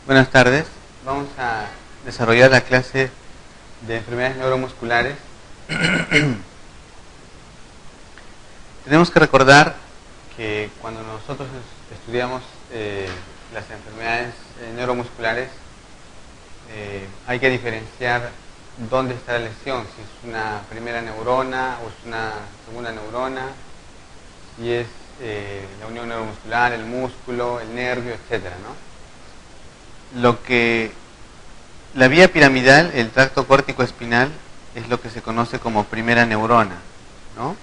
Buenas tardes. Vamos a desarrollar la clase de enfermedades neuromusculares. Tenemos que recordar que cuando nosotros estudiamos las enfermedades neuromusculares, hay que diferenciar dónde está la lesión, si es una primera neurona o es una segunda neurona, si es la unión neuromuscular, el músculo, el nervio, etcétera, ¿no? La vía piramidal, el tracto córtico espinal, es lo que se conoce como primera neurona, ¿no?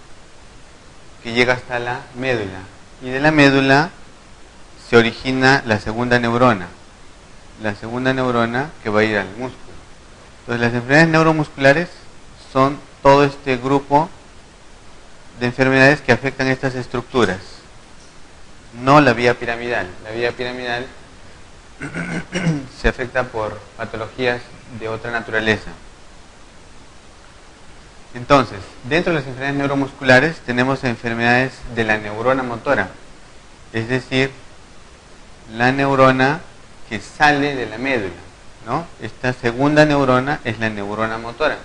Que llega hasta la médula, y de la médula se origina la segunda neurona que va a ir al músculo. Entonces las enfermedades neuromusculares son todo este grupo de enfermedades que afectan estas estructuras, no la vía piramidal. La vía piramidal se afecta por patologías de otra naturaleza. Entonces, dentro de las enfermedades neuromusculares tenemos enfermedades de la neurona motora, es decir, la neurona que sale de la médula, ¿no? Esta segunda neurona es la neurona motora.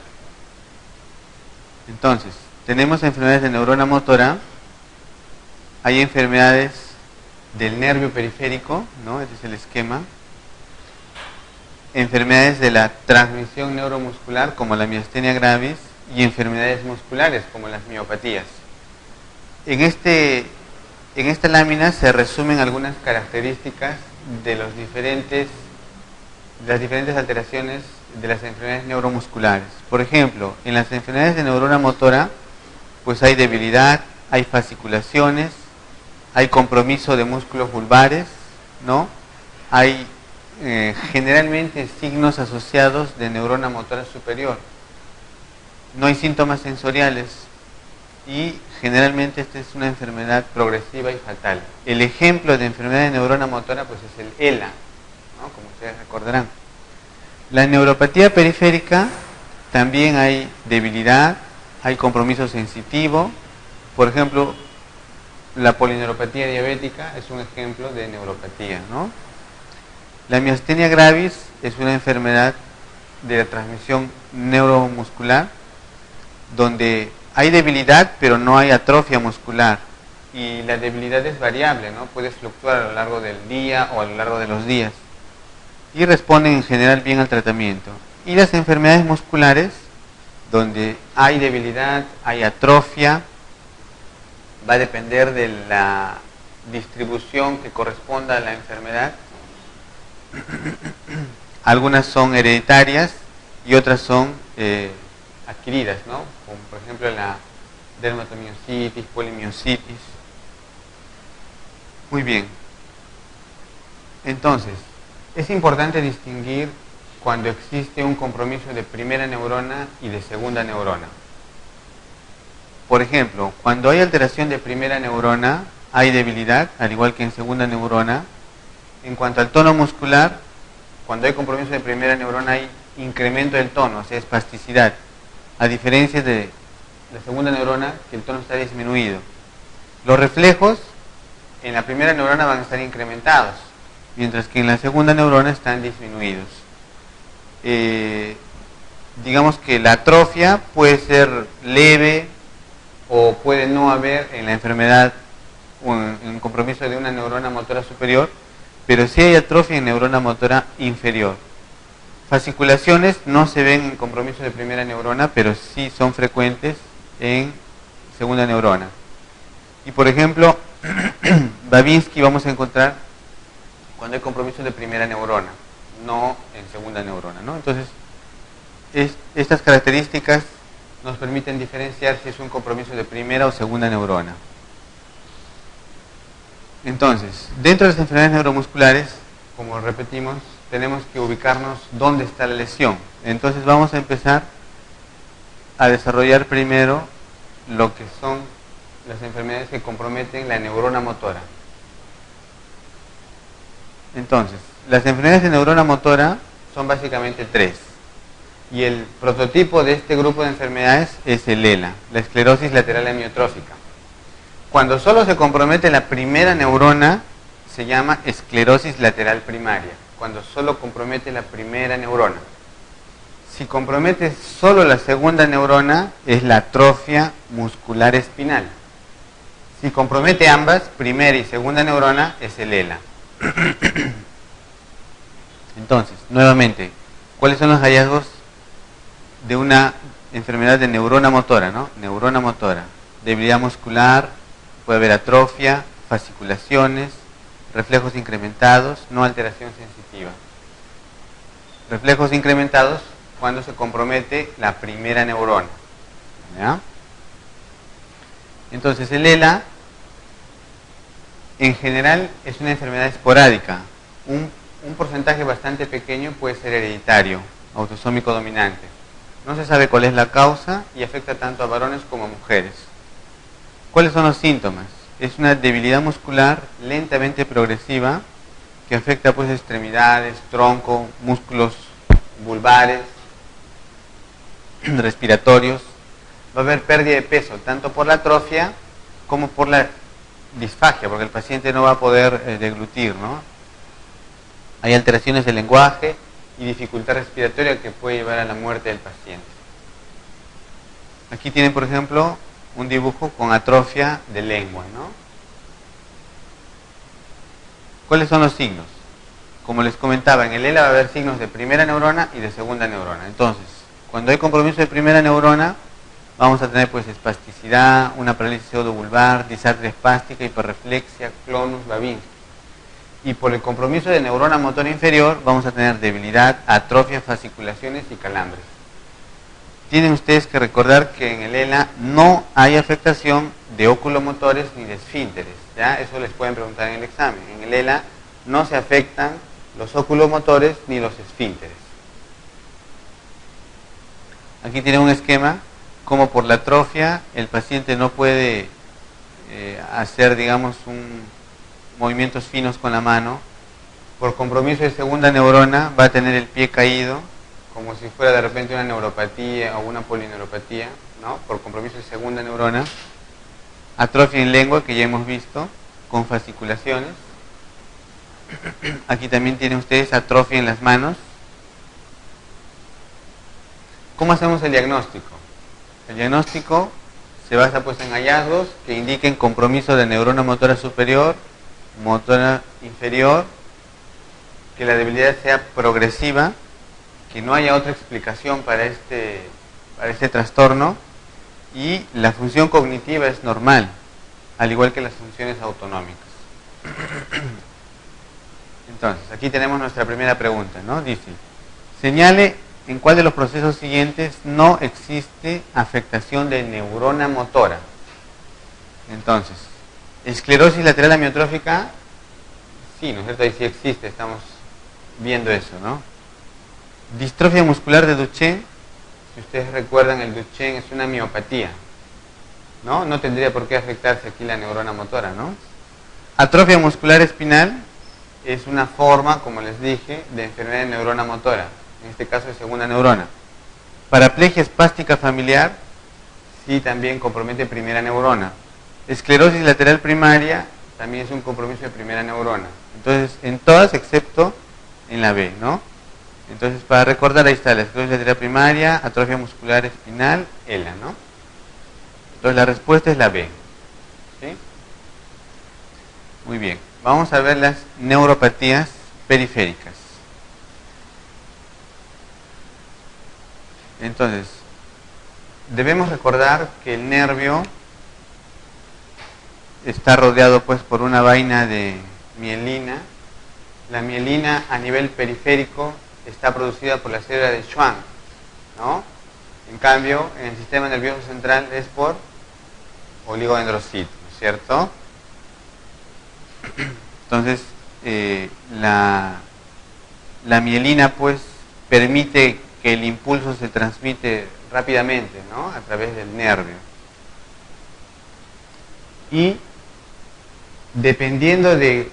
Entonces, tenemos enfermedades de neurona motora, hay enfermedades del nervio periférico, ¿no? Ese es el esquema. Enfermedades de la transmisión neuromuscular como la miastenia gravis y enfermedades musculares como las miopatías. En esta lámina se resumen algunas características de las diferentes alteraciones de las enfermedades neuromusculares. Por ejemplo, en las enfermedades de neurona motora, pues hay debilidad, hay fasciculaciones, hay compromiso de músculos vulvares, ¿no? Hay generalmente signos asociados de neurona motora superior. No hay síntomas sensoriales y generalmente esta es una enfermedad progresiva y fatal. El ejemplo de enfermedad de neurona motora pues es el ELA, ¿no? Como ustedes recordarán. La neuropatía periférica también hay debilidad, hay compromiso sensitivo. Por ejemplo, la polineuropatía diabética es un ejemplo de neuropatía, ¿no? La miastenia gravis es una enfermedad de la transmisión neuromuscular donde hay debilidad pero no hay atrofia muscular, y la debilidad es variable, ¿no? Puede fluctuar a lo largo del día o a lo largo de los días y responden en general bien al tratamiento. Y las enfermedades musculares donde hay debilidad, hay atrofia, va a depender de la distribución que corresponda a la enfermedad. Algunas son hereditarias y otras son adquiridas, ¿no? Como por ejemplo la dermatomiositis, polimiositis. Muy bien. Entonces, es importante distinguir cuando existe un compromiso de primera neurona y de segunda neurona. Por ejemplo, cuando hay alteración de primera neurona, hay debilidad, al igual que en segunda neurona. En cuanto al tono muscular, cuando hay compromiso de primera neurona hay incremento del tono, o sea, espasticidad, a diferencia de la segunda neurona, que el tono está disminuido. Los reflejos en la primera neurona van a estar incrementados, mientras que en la segunda neurona están disminuidos. Digamos que la atrofia puede ser leve o puede no haber en la enfermedad un compromiso de una neurona motora superior, pero sí hay atrofia en neurona motora inferior. Fasciculaciones no se ven en compromiso de primera neurona, pero sí son frecuentes en segunda neurona. Y por ejemplo, Babinski vamos a encontrar cuando hay compromiso de primera neurona, no en segunda neurona, ¿no? Entonces, estas características nos permiten diferenciar si es un compromiso de primera o segunda neurona. Entonces, dentro de las enfermedades neuromusculares, como repetimos, tenemos que ubicarnos dónde está la lesión. Entonces vamos a empezar a desarrollar primero lo que son las enfermedades que comprometen la neurona motora. Entonces, las enfermedades de neurona motora son básicamente tres. Y el prototipo de este grupo de enfermedades es el ELA, la esclerosis lateral amiotrófica. Cuando solo se compromete la primera neurona, se llama esclerosis lateral primaria. cuando solo compromete la primera neurona. Si compromete solo la segunda neurona, es la atrofia muscular espinal. Si compromete ambas, primera y segunda neurona, es el ELA. Entonces, nuevamente, ¿cuáles son los hallazgos de una enfermedad de neurona motora, ¿no? Neurona motora, debilidad muscular, puede haber atrofia, fasciculaciones, reflejos incrementados, no alteración sensitiva. Reflejos incrementados cuando se compromete la primera neurona, ¿ya? Entonces el ELA en general es una enfermedad esporádica. Un porcentaje bastante pequeño puede ser hereditario, autosómico dominante. No se sabe cuál es la causa y afecta tanto a varones como a mujeres. ¿Cuáles son los síntomas? Es una debilidad muscular lentamente progresiva que afecta pues extremidades, tronco, músculos vulvares, respiratorios. Va a haber pérdida de peso, tanto por la atrofia como por la disfagia, porque el paciente no va a poder deglutir, ¿no? Hay alteraciones del lenguaje y dificultad respiratoria que puede llevar a la muerte del paciente. Aquí tienen, por ejemplo, un dibujo con atrofia de lengua, ¿no? ¿Cuáles son los signos? Como les comentaba, en el ELA va a haber signos de primera neurona y de segunda neurona. Entonces, cuando hay compromiso de primera neurona, vamos a tener pues espasticidad, una parálisis pseudovulvar, disartria espástica, hiperreflexia, clonus, Babinski. Y por el compromiso de neurona motora inferior, vamos a tener debilidad, atrofia, fasciculaciones y calambres. Tienen ustedes que recordar que en el ELA no hay afectación de oculomotores ni de esfínteres, ¿ya? Eso les pueden preguntar en el examen. En el ELA no se afectan los oculomotores ni los esfínteres. Aquí tienen un esquema como por la atrofia el paciente no puede hacer, digamos, movimientos finos con la mano. Por compromiso de segunda neurona va a tener el pie caído, como si fuera de repente una neuropatía o una polineuropatía, ¿no? Por compromiso de segunda neurona. Atrofia en lengua, que ya hemos visto, con fasciculaciones. Aquí también tienen ustedes atrofia en las manos. ¿Cómo hacemos el diagnóstico? El diagnóstico se basa pues en hallazgos que indiquen compromiso de neurona motora superior, motora inferior, que la debilidad sea progresiva, que no haya otra explicación para este trastorno y la función cognitiva es normal, al igual que las funciones autonómicas. Entonces, aquí tenemos nuestra primera pregunta, ¿no? Dice, señale en cuál de los procesos siguientes no existe afectación de neurona motora. Entonces, esclerosis lateral amiotrófica, sí, ¿no es cierto? Ahí sí existe, estamos viendo eso, ¿no? Distrofia muscular de Duchenne, si ustedes recuerdan, el Duchenne es una miopatía, ¿no? No tendría por qué afectarse aquí la neurona motora, ¿no? Atrofia muscular espinal es una forma, como les dije, de enfermedad de neurona motora, en este caso de segunda neurona. Paraplegia espástica familiar, sí, también compromete primera neurona. Esclerosis lateral primaria, también es un compromiso de primera neurona. Entonces, en todas excepto en la B, ¿no? Entonces, para recordar, ahí está la esclerosis lateral primaria, atrofia muscular espinal, ELA, ¿no? Entonces, la respuesta es la B. ¿Sí? Muy bien. Vamos a ver las neuropatías periféricas. Entonces, debemos recordar que el nervio está rodeado pues por una vaina de mielina. La mielina a nivel periférico está producida por la célula de Schwann, ¿no? En cambio, en el sistema nervioso central es por oligodendrocitos, ¿no es cierto? Entonces, la mielina pues permite que el impulso se transmite rápidamente, ¿no? A través del nervio. Y dependiendo de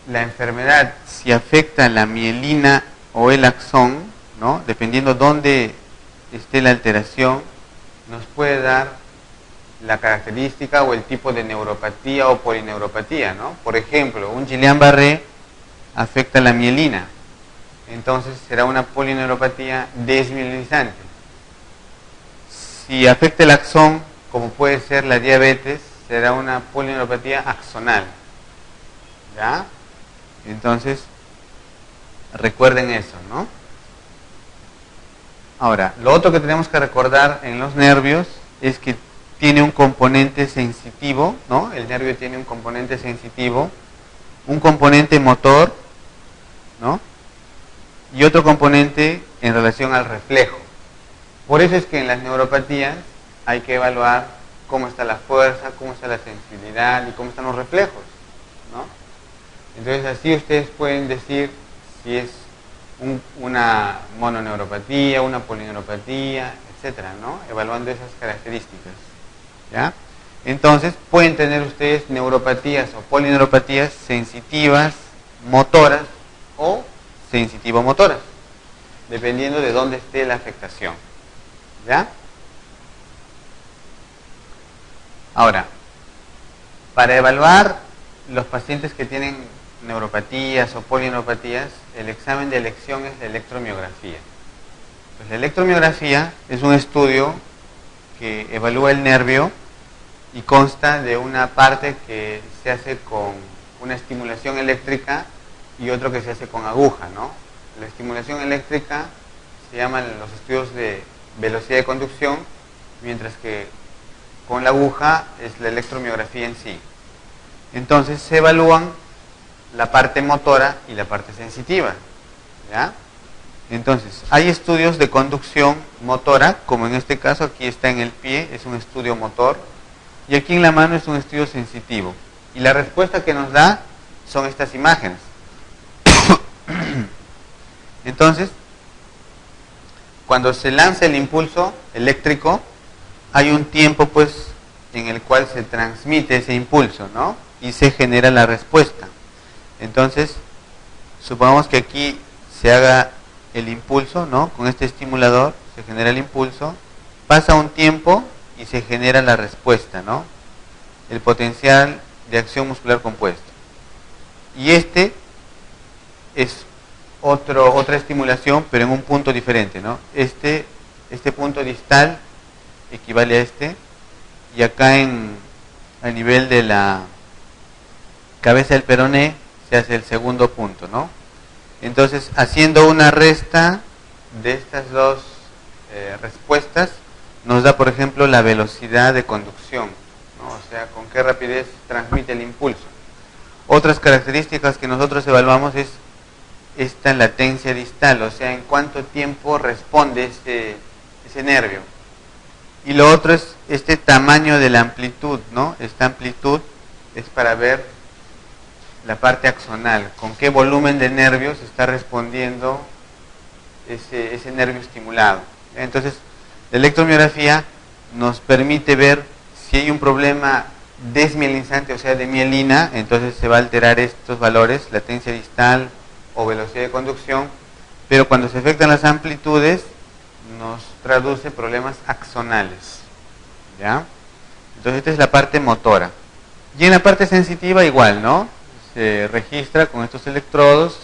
la enfermedad, si afecta la mielina o el axón, ¿no? Dependiendo dónde esté la alteración, nos puede dar la característica o el tipo de neuropatía o polineuropatía, ¿no? Por ejemplo, un Guillain-Barré afecta la mielina, entonces será una polineuropatía desmielinizante. Si afecta el axón, como puede ser la diabetes, será una polineuropatía axonal. ¿Ya? Entonces, recuerden eso, ¿no? Ahora, lo otro que tenemos que recordar en los nervios es que tiene un componente sensitivo, ¿no? El nervio tiene un componente sensitivo, un componente motor, ¿no? Y otro componente en relación al reflejo. Por eso es que en las neuropatías hay que evaluar cómo está la fuerza, cómo está la sensibilidad y cómo están los reflejos, ¿no? Entonces así ustedes pueden decir si es una mononeuropatía, una polineuropatía, etcétera, ¿no? Evaluando esas características, ¿ya? Entonces pueden tener ustedes neuropatías o polineuropatías sensitivas, motoras o sensitivo-motoras, dependiendo de dónde esté la afectación, ¿ya? Ahora, para evaluar los pacientes que tienen neuropatías o polineuropatías, el examen de elección es la electromiografía. Pues la electromiografía es un estudio que evalúa el nervio y consta de una parte que se hace con una estimulación eléctrica y otro que se hace con aguja, ¿no? La estimulación eléctrica se llaman los estudios de velocidad de conducción, mientras que con la aguja es la electromiografía en sí. Entonces se evalúan la parte motora y la parte sensitiva, ¿ya? Entonces, hay estudios de conducción motora, como en este caso, aquí está en el pie, es un estudio motor, y aquí en la mano es un estudio sensitivo. Y la respuesta que nos da son estas imágenes. Entonces, cuando se lanza el impulso eléctrico, hay un tiempo, pues, en el cual se transmite ese impulso, ¿no? Y se genera la respuesta. Entonces, supongamos que aquí se haga el impulso, ¿no? Con este estimulador se genera el impulso, pasa un tiempo y se genera la respuesta, ¿no? El potencial de acción muscular compuesto. Y este es otra estimulación, pero en un punto diferente, ¿no? Este punto distal equivale a este, y acá a nivel de la cabeza del peroné se hace el segundo punto, ¿no? Entonces, haciendo una resta de estas dos respuestas, nos da, por ejemplo, la velocidad de conducción, ¿no? O sea, con qué rapidez transmite el impulso. Otras características que nosotros evaluamos es esta latencia distal, o sea, en cuánto tiempo responde ese nervio. Y lo otro es este tamaño de la amplitud, ¿no? Esta amplitud es para ver la parte axonal, con qué volumen de nervios está respondiendo ese nervio estimulado. Entonces, la electromiografía nos permite ver si hay un problema desmielinizante, o sea, de mielina, entonces se va a alterar estos valores, latencia distal o velocidad de conducción, pero cuando se afectan las amplitudes, nos traduce problemas axonales, ¿ya? Entonces, esta es la parte motora. Y en la parte sensitiva igual, ¿no? Se registra con estos electrodos,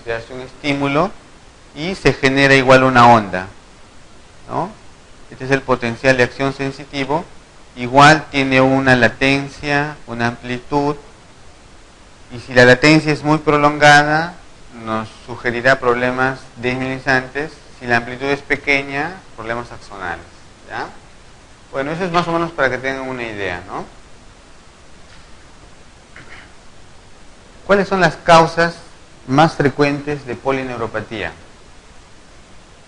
se hace un estímulo y se genera igual una onda, ¿no? Este es el potencial de acción sensitivo. Igual tiene una latencia, una amplitud, y si la latencia es muy prolongada, nos sugerirá problemas desmielinizantes. Si la amplitud es pequeña, problemas axonales, ¿ya? Bueno, eso es más o menos para que tengan una idea, ¿no? ¿Cuáles son las causas más frecuentes de polineuropatía?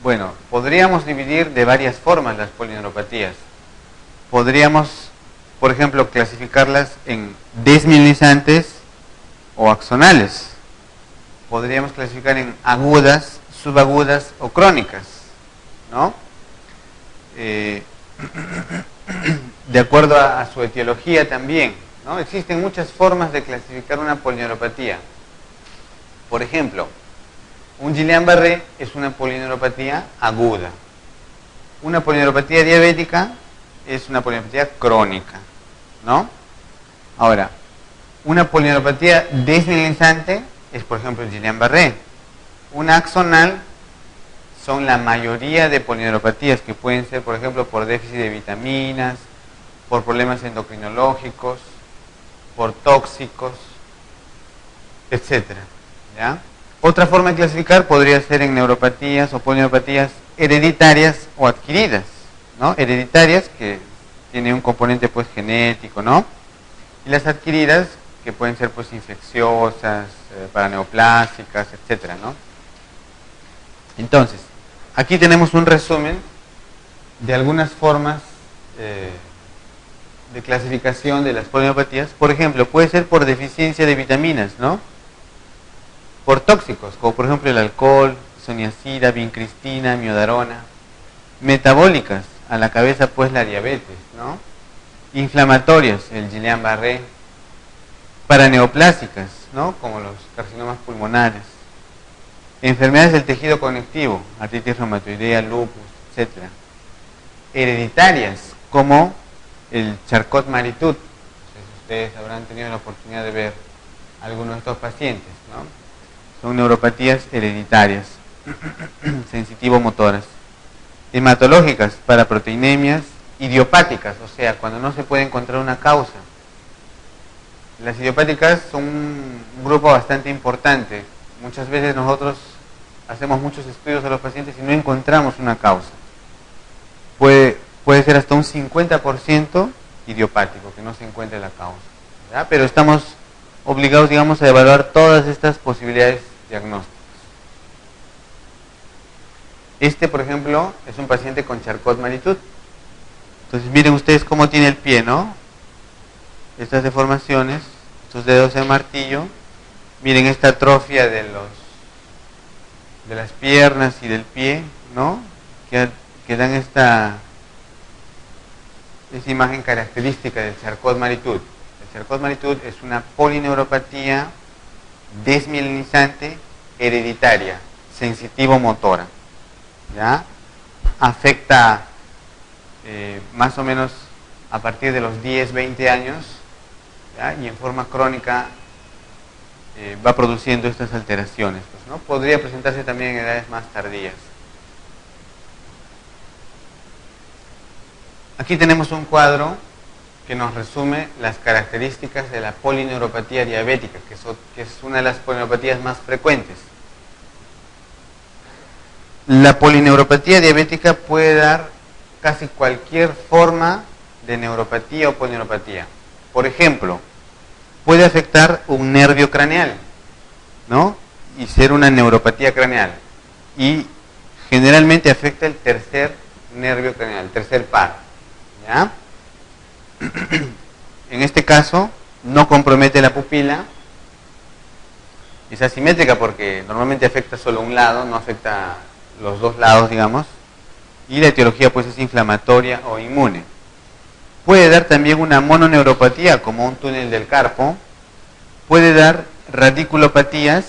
Bueno, podríamos dividir de varias formas las polineuropatías. Podríamos, por ejemplo, clasificarlas en desmielinizantes o axonales. Podríamos clasificar en agudas, subagudas o crónicas, ¿no? De acuerdo a su etiología también, ¿no? Existen muchas formas de clasificar una polineuropatía. Por ejemplo, un Guillain-Barré es una polineuropatía aguda. Una polineuropatía diabética es una polineuropatía crónica, ¿no? Ahora, una polineuropatía desmielinizante es, por ejemplo, el Guillain-Barré. Una axonal son la mayoría de polineuropatías que pueden ser, por ejemplo, por déficit de vitaminas, por problemas endocrinológicos, por tóxicos, etcétera, ¿ya? Otra forma de clasificar podría ser en neuropatías o polineuropatías hereditarias o adquiridas, ¿no? Hereditarias, que tienen un componente pues genético, ¿no? Y las adquiridas, que pueden ser pues infecciosas, paraneoplásicas, etcétera, ¿no? Entonces, aquí tenemos un resumen de algunas formas de clasificación de las polineuropatías. Por ejemplo, puede ser por deficiencia de vitaminas, ¿no? Por tóxicos, como por ejemplo el alcohol, isoniazida, vincristina, miodarona. Metabólicas, a la cabeza pues la diabetes, ¿no? Inflamatorias, el Guillain-Barré. Paraneoplásicas, ¿no? Como los carcinomas pulmonares. Enfermedades del tejido conectivo, artritis reumatoidea, lupus, etc. Hereditarias, como el Charcot-Marie-Tooth. Ustedes habrán tenido la oportunidad de ver algunos de estos pacientes, ¿no? Son neuropatías hereditarias, sensitivo-motoras. Hematológicas, para proteinemias. Idiopáticas, o sea, cuando no se puede encontrar una causa. Las idiopáticas son un grupo bastante importante. Muchas veces nosotros hacemos muchos estudios a los pacientes y no encontramos una causa. Puede ser hasta un 50% idiopático, que no se encuentre la causa, ¿verdad? Pero estamos obligados, digamos, a evaluar todas estas posibilidades diagnósticas. Este, por ejemplo, es un paciente con Charcot-Marie-Tooth. Entonces miren ustedes cómo tiene el pie, ¿no? Estas deformaciones, estos dedos de martillo. Miren esta atrofia de las piernas y del pie, ¿no? Que dan esta imagen característica del Charcot-Marie-Tooth. El Charcot-Marie-Tooth es una polineuropatía desmielinizante hereditaria, sensitivo-motora, ¿ya? Afecta más o menos a partir de los 10, 20 años, ¿ya? Y en forma crónica va produciendo estas alteraciones, pues, ¿no? Podría presentarse también en edades más tardías. Aquí tenemos un cuadro que nos resume las características de la polineuropatía diabética, que es una de las polineuropatías más frecuentes. La polineuropatía diabética puede dar casi cualquier forma de neuropatía o polineuropatía. Por ejemplo, puede afectar un nervio craneal, ¿no? Y ser una neuropatía craneal. Y generalmente afecta el tercer nervio craneal, el tercer par, ¿ya? En este caso, no compromete la pupila. Es asimétrica porque normalmente afecta solo un lado, no afecta los dos lados, digamos. Y la etiología pues es inflamatoria o inmune. Puede dar también una mononeuropatía como un túnel del carpo. Puede dar radiculopatías,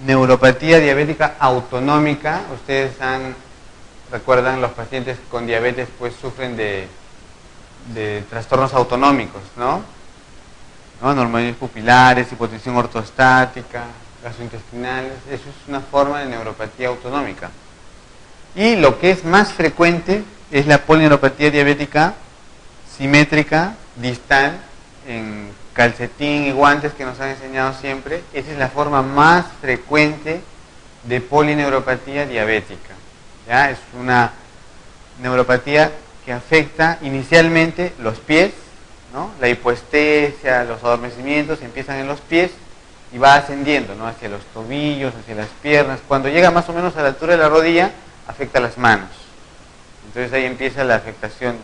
neuropatía diabética autonómica. Ustedes recuerdan, los pacientes con diabetes pues sufren de trastornos autonómicos, ¿no? Neumonías pupilares, hipotensión ortostática, gastrointestinales. Eso es una forma de neuropatía autonómica. Y lo que es más frecuente es la polineuropatía diabética simétrica, distal, en calcetín y guantes que nos han enseñado siempre. Esa es la forma más frecuente de polineuropatía diabética, ¿ya? Es una neuropatía que afecta inicialmente los pies, ¿no? La hipoestesia, los adormecimientos empiezan en los pies y va ascendiendo, ¿no? Hacia los tobillos, hacia las piernas. Cuando llega más o menos a la altura de la rodilla, afecta las manos. Entonces ahí empieza la afectación,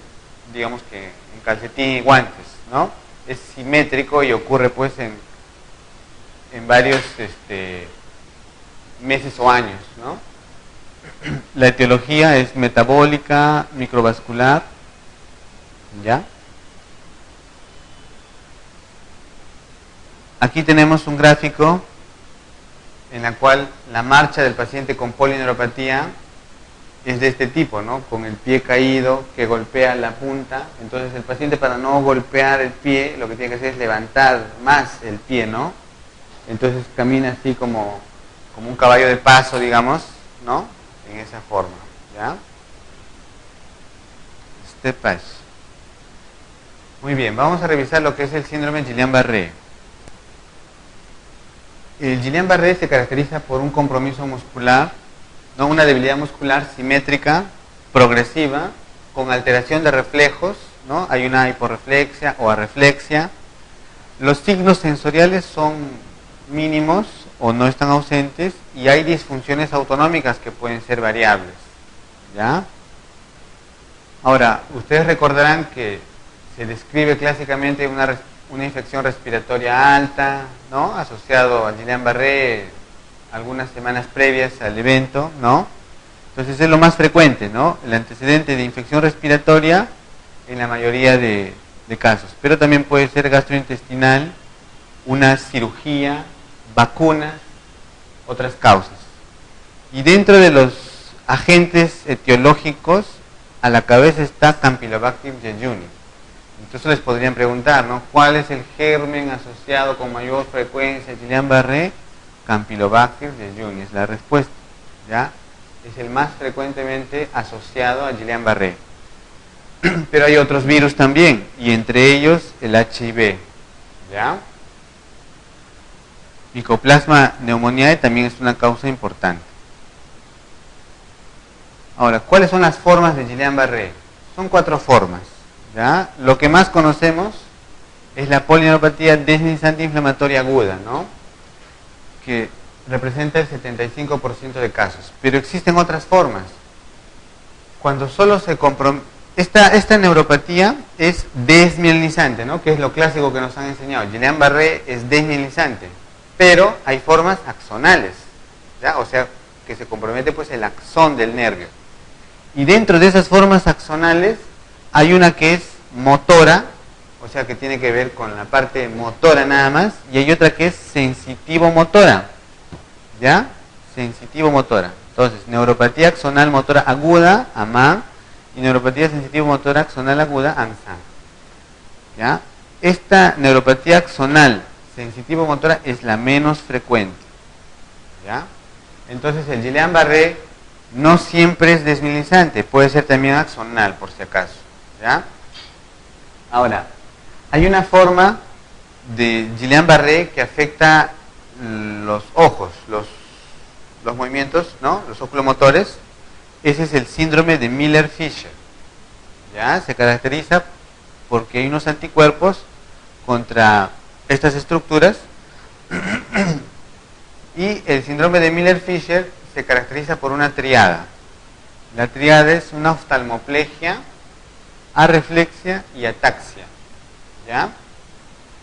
digamos que en calcetín y guantes, ¿no? Es simétrico y ocurre pues en varios meses o años, ¿no? La etiología es metabólica, microvascular, ¿ya? Aquí tenemos un gráfico en el cual la marcha del paciente con polineuropatía es de este tipo, ¿no? Con el pie caído que golpea la punta. Entonces el paciente, para no golpear el pie, lo que tiene que hacer es levantar más el pie, ¿no? Entonces camina así como como un caballo de paso, digamos, ¿no? En esa forma, ¿ya? Step by step. Muy bien, vamos a revisar lo que es el síndrome de Guillain-Barré. El Guillain-Barré se caracteriza por un compromiso muscular, ¿no? Una debilidad muscular simétrica, progresiva, con alteración de reflejos, ¿no? Hay una hiporreflexia o arreflexia. Los signos sensoriales son mínimos o no están ausentes y hay disfunciones autonómicas que pueden ser variables, ¿ya? Ahora, ustedes recordarán que se describe clásicamente una infección respiratoria alta, ¿no? Asociado al Guillain-Barré algunas semanas previas al evento, ¿no? Entonces es lo más frecuente, ¿no? El antecedente de infección respiratoria en la mayoría de casos, pero también puede ser gastrointestinal, una cirugía, vacunas, otras causas. Y dentro de los agentes etiológicos, a la cabeza está Campylobacter jejuni. Entonces les podrían preguntar, ¿no? ¿Cuál es el germen asociado con mayor frecuencia a Guillain-Barré? Campylobacter jejuni es la respuesta, ¿ya? Es el más frecuentemente asociado a Guillain-Barré. Pero hay otros virus también, y entre ellos el HIV, ¿ya? Mycoplasma pneumoniae también es una causa importante. Ahora, ¿cuáles son las formas de Guillain-Barré? Son 4 formas, ¿ya? Lo que más conocemos es la polineuropatía desminizante inflamatoria aguda, ¿no? Que representa el 75% de casos. Pero existen otras formas. Cuando solo se compromete... Esta neuropatía es desmielinizante, ¿no? Que es lo clásico que nos han enseñado. Guillain-Barré es desmielinizante, pero hay formas axonales, ¿ya? O sea, que se compromete pues el axón del nervio. Y dentro de esas formas axonales hay una que es motora, o sea que tiene que ver con la parte motora nada más, y hay otra que es sensitivo-motora, ¿ya? Sensitivo-motora. Entonces, neuropatía axonal motora aguda, AMA, y neuropatía sensitivo-motora axonal aguda, ANSA. ¿Ya? Esta neuropatía axonal sensitivo-motora es la menos frecuente. ¿Ya? Entonces el Guillain-Barré no siempre es desmielinizante, puede ser también axonal por si acaso. ¿Ya? Ahora, hay una forma de Guillain-Barré que afecta los ojos, los movimientos, ¿no? Los oculomotores. Ese es el síndrome de Miller-Fisher. ¿Ya? Se caracteriza porque hay unos anticuerpos contra estas estructuras. Y el síndrome de Miller-Fisher se caracteriza por una triada. La triada es una oftalmoplegia, arreflexia y ataxia. ¿Ya?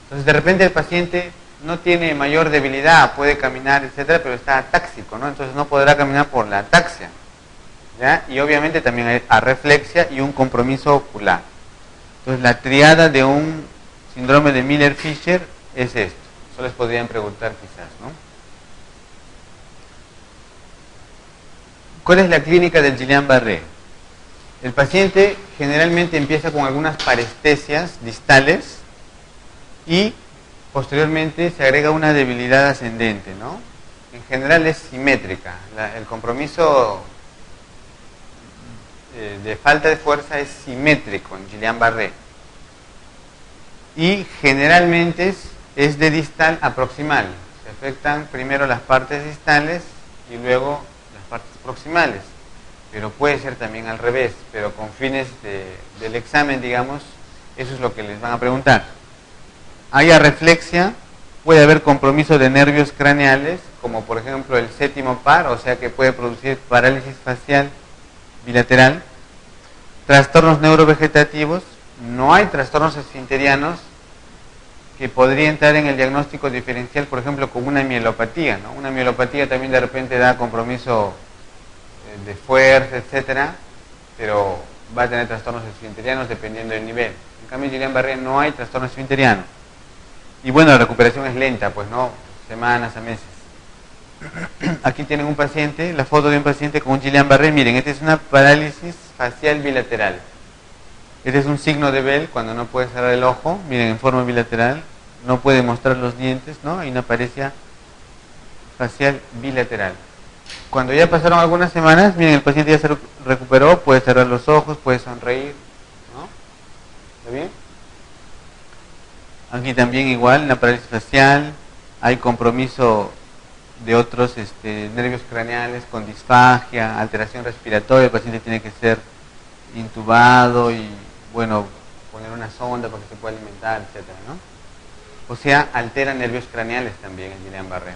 Entonces de repente el paciente no tiene mayor debilidad, puede caminar, etcétera, pero está atáxico, ¿no? Entonces no podrá caminar por la ataxia. ¿Ya? Y obviamente también hay arreflexia y un compromiso ocular. Entonces la triada de un síndrome de Miller-Fisher es esto. Eso les podrían preguntar quizás, ¿no? ¿Cuál es la clínica del Guillain-Barré? El paciente generalmente empieza con algunas parestesias distales y posteriormente se agrega una debilidad ascendente, ¿no? En general es simétrica. El compromiso de falta de fuerza es simétrico en Guillain-Barré. Y generalmente es de distal a proximal. Se afectan primero las partes distales y luego las partes proximales. Pero puede ser también al revés, pero con fines del examen, digamos, eso es lo que les van a preguntar. Hay arreflexia, puede haber compromiso de nervios craneales, como por ejemplo el séptimo par, o sea que puede producir parálisis facial bilateral. Trastornos neurovegetativos, no hay trastornos esfinterianos que podría entrar en el diagnóstico diferencial, por ejemplo, como una mielopatía, ¿no? Una mielopatía también de repente da compromiso de fuerza, etcétera, pero va a tener trastornos esfinterianos dependiendo del nivel. En cambio, en Guillain-Barré no hay trastorno esfinteriano. Y bueno, la recuperación es lenta, pues no, semanas a meses. Aquí tienen un paciente, la foto de un paciente con un Guillain-Barré. Miren, esta es una parálisis facial bilateral. Este es un signo de Bell cuando no puede cerrar el ojo. Miren, en forma bilateral, no puede mostrar los dientes, ¿no? Hay una paresia facial bilateral. Cuando ya pasaron algunas semanas, miren, el paciente ya se recuperó, puede cerrar los ojos, puede sonreír, ¿no? ¿Está bien? Aquí también igual, en la parálisis facial, hay compromiso de otros nervios craneales con disfagia, alteración respiratoria, el paciente tiene que ser intubado y, bueno, poner una sonda para que se pueda alimentar, etcétera, ¿no? O sea, altera nervios craneales también el Guillain-Barré.